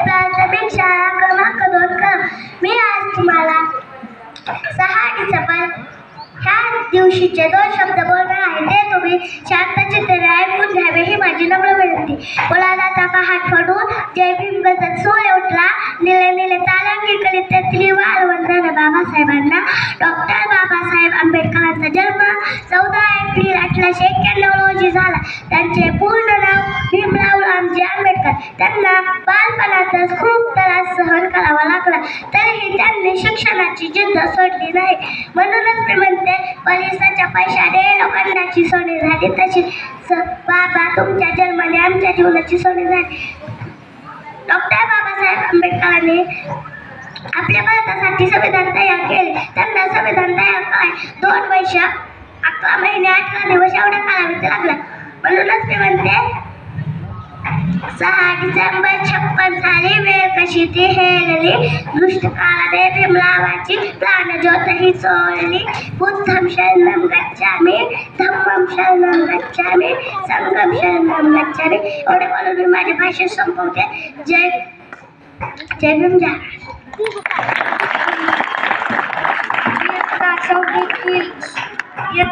प्राथमिक शाळा क्रमांक 2 मी आज तुम्हाला 6 डिसेंबर ह्या दिवशीचे 2 शब्द बोलणार आहे ते तुम्ही शांतचित्ताने ऐकून घ्यावे ही माझी नम्र विनंती. मुलाला पहाट पडून जय भीम गजर सोहळे उठला, निले निले तालांगी करीत तेथली वाळवंदन बाबासाहेबांना. डॉक्टर बाबासाहेब आंबेडकरांचा जन्म 14 एप्रिल 1891 रोजी झाला. त्यांचे पूर्ण नाव भीमराव रामजी आंबेडकर. त्यांना बालपणातच खूप त्रास सहन करावा लागला, तरीही त्यांनी शिक्षणाची जिद्द सोडली नाही. म्हणूनच मी म्हणते, पैशाच्या पैशाने लोखंडाची सोने झाली तशी बाबा तुमच्या जन्माने आमच्या जीवनाची सोने झाली. डॉक्टर बाबासाहेब आंबेडकरांनी आपल्या भारतासाठी संविधान तयार केले. त्यांना संविधान तयार करायला 2 वर्ष 11 महिने 18 दिवस एवढा कालावधी लागला. म्हणूनच मी म्हणते, 6 डिसेंबर 56 साली वेळ कशी ती हेलली, दुष्ट काळाने भीमरावाची प्राणज्योतही चोळली. बुद्धं शरणं गच्छामि, धम्मं शरणं गच्छामि, संघं शरणं गच्छामि. एवढे बोलून मी माझी भाषण संपवते. जय भीम. जय